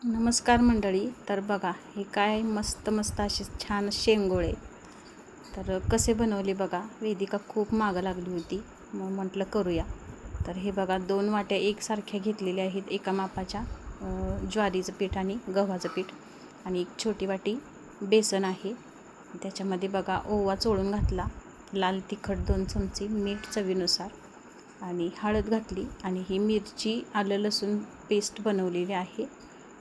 नमस्कार मंडळी. तर बघा, हे काय मस्त मस्त असे छान शेंगोळे तर कसे बनवले बघा. वेदिका खूप मागं लागली होती, मग म्हटलं करूया. तर हे बघा, 2 वाट्या एकसारख्या घेतलेल्या आहेत, एका मापाच्या ज्वारीचं पीठ आणि गव्हाचं पीठ, आणि एक छोटी वाटी बेसन आहे. त्याच्यामध्ये बघा ओवा चोळून घातला, लाल तिखट 2 चमचे, मीठ चवीनुसार, आणि हळद घातली, आणि ही मिरची आलं लसूण पेस्ट बनवलेली आहे.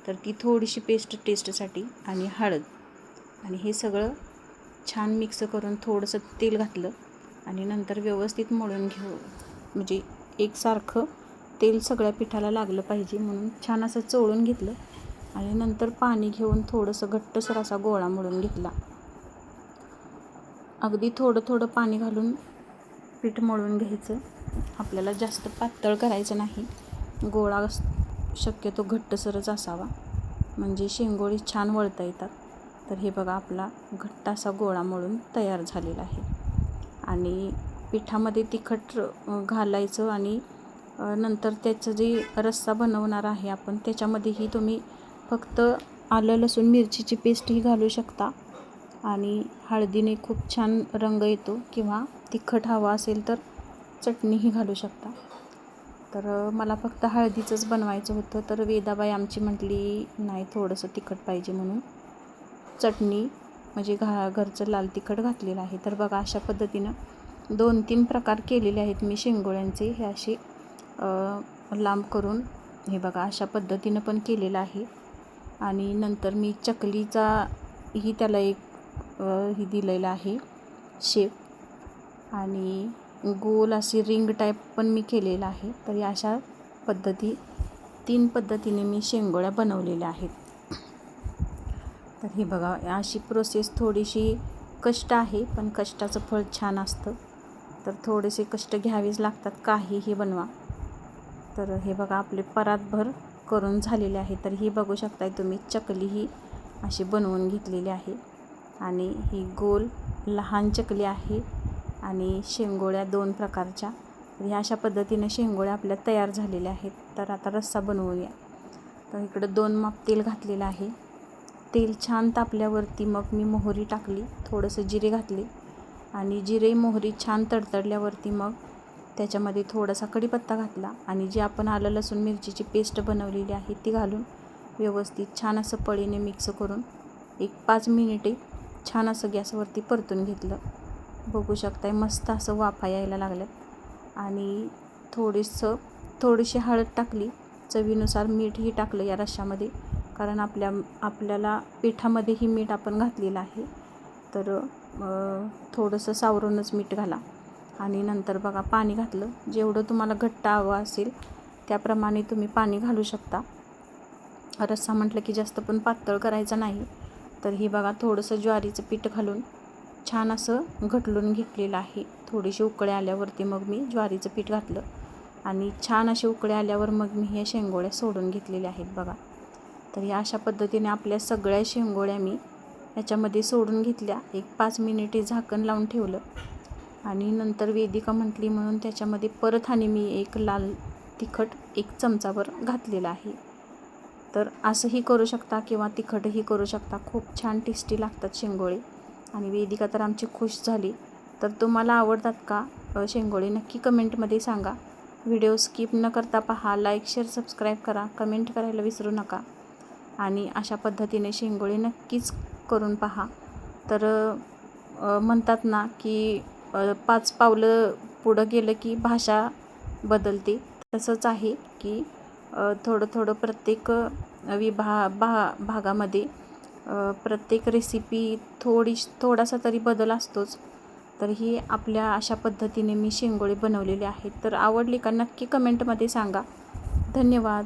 तर ती थोडीशी पेस्ट टेस्टसाठी, आणि हळद, आणि हे सगळं छान मिक्स करून थोडंसं तेल घातलं, आणि नंतर व्यवस्थित मळून घेऊ, म्हणजे एकसारखं तेल सगळ्या पिठाला लागलं पाहिजे म्हणून छान असं चोळून घेतलं, आणि नंतर पाणी घेऊन थोडंसं घट्टसर असा गोळा मळून घेतला. अगदी थोडं थोडं पाणी घालून पीठ मळून घ्यायचं. आपल्याला जास्त पातळ करायचं नाही, गोळा शक्यतो घट्टसरच असावा, म्हणजे शेंगोळी छान वळता येतात. तर हे बघा, आपला घट्ट असा गोळा मळून तयार झालेला आहे. आणि पिठामध्ये तिखट घालायचं, आणि नंतर त्याचं जे रस्सा बनवणार आहे आपण, त्याच्यामध्येही तुम्ही फक्त आलं लसूण मिरचीची पेस्टही घालू शकता, आणि हळदीने खूप छान रंग येतो, किंवा तिखट हवा असेल तर चटणीही घालू शकता. तर मला फक्त हळदीचंच बनवायचं होतं, तर वेदाबाई आमची म्हटली नाही, थोडंसं तिखट पाहिजे, म्हणून चटणी म्हणजे घरचं लाल तिखट घातलेलं आहे. तर बघा, अशा पद्धतीनं 2-3 प्रकार केलेले आहेत मी शेंगोळ्यांचे. हे असे लांब करून, हे बघा अशा पद्धतीनं पण केलेलं आहे. आणि नंतर मी चकलीचा ही त्याला एक ही दिलेलं आहे शेप, आणि गोल अशी रिंग टाईप पण मी केलेलं आहे. तर या अशा 3 पद्धतीने मी शेंगोळ्या बनवलेल्या आहेत. तर हे बघा, अशी प्रोसेस थोडीशी कष्ट आहे, पण कष्टाचं फळ छान असतं. तर थोडेसे कष्ट घ्यावेच लागतात, काहीही बनवा. तर हे बघा, आपले परातभर करून झालेले आहे. तर ही बघू शकताय तुम्ही, चकली ही अशी बनवून घेतलेली आहे, आणि ही गोल लहान चकली आहे, आणि शेंगोळ्या 2 प्रकारच्या. तर ह्या अशा पद्धतीने शेंगोळ्या आपल्या तयार झालेल्या आहेत. तर आता रस्सा बनवूया. तर इकडं 2 माप तेल घातलेलं आहे. तेल छान तापल्यावरती मग मी मोहरी टाकली, थोडंसं जिरे घातले, आणि जिरे मोहरी छान तडतडल्यावरती मग त्याच्यामध्ये थोडासा कढीपत्ता घातला, आणि जी आपण आलं लसूण मिरचीची पेस्ट बनवलेली आहे ती घालून व्यवस्थित छान असं पळीने मिक्स करून एक 5 मिनिटे छान असं गॅसवरती परतून घेतलं. बघू शकताय, मस्त असं वाफा यायला लागल्यात. आणि थोडीशी हळद टाकली, चवीनुसार मीठही टाकलं या रश्श्यामध्ये, कारण आपल्याला पिठामध्येही मीठ आपण घातलेलं आहे. तर थोडंसं सावरूनच मीठ घाला. आणि नंतर बघा, पाणी घातलं. जेवढं तुम्हाला घट्ट हवं असेल त्याप्रमाणे तुम्ही पाणी घालू शकता. रस्सा म्हटलं की जास्त पण पातळ करायचं नाही. तर ही बघा, थोडंसं ज्वारीचं पीठ घालून छान असं घटलून घेतलेलं आहे. थोडीशी उकळी आल्यावरती मग मी ज्वारीचं पीठ घातलं, आणि छान असे उकळी आल्यावर मग मी हे शेंगोळ्या सोडून घेतलेल्या आहेत बघा. तर या अशा पद्धतीने आपल्या सगळ्या शेंगोळ्या मी याच्यामध्ये सोडून घेतल्या. एक 5 मिनिटे झाकण लावून ठेवलं, आणि नंतर वेदिका म्हटली म्हणून त्याच्यामध्ये परत आणि मी एक लाल तिखट 1 चमचाभर घातलेलं आहे. तर असंही करू शकता, किंवा तिखटही करू शकता. खूप छान टेस्टी लागतात शेंगोळे, आणि वेदिका तर आमची खुश झाली. तर तुम्हाला आवडतात का शेंगोळे? नक्की कमेंटमध्ये सांगा. व्हिडिओ स्किप न करता पहा, लाईक शेअर सबस्क्राईब करा, कमेंट करायला विसरू नका, आणि अशा पद्धतीने शेंगोळे नक्कीच करून पहा. तर म्हणतात ना की 5 पावलं पुढं गेलं की भाषा बदलते. तसंच आहे की थोडं थोडं प्रत्येक भागामध्ये प्रत्येक रेसिपी थोडासा तरी बदल असतोच. तर ही आपल्या अशा पद्धतीने मी शेंगोळे बनवलेले आहेत. तर आवडली का नक्की कमेंटमध्ये सांगा. धन्यवाद.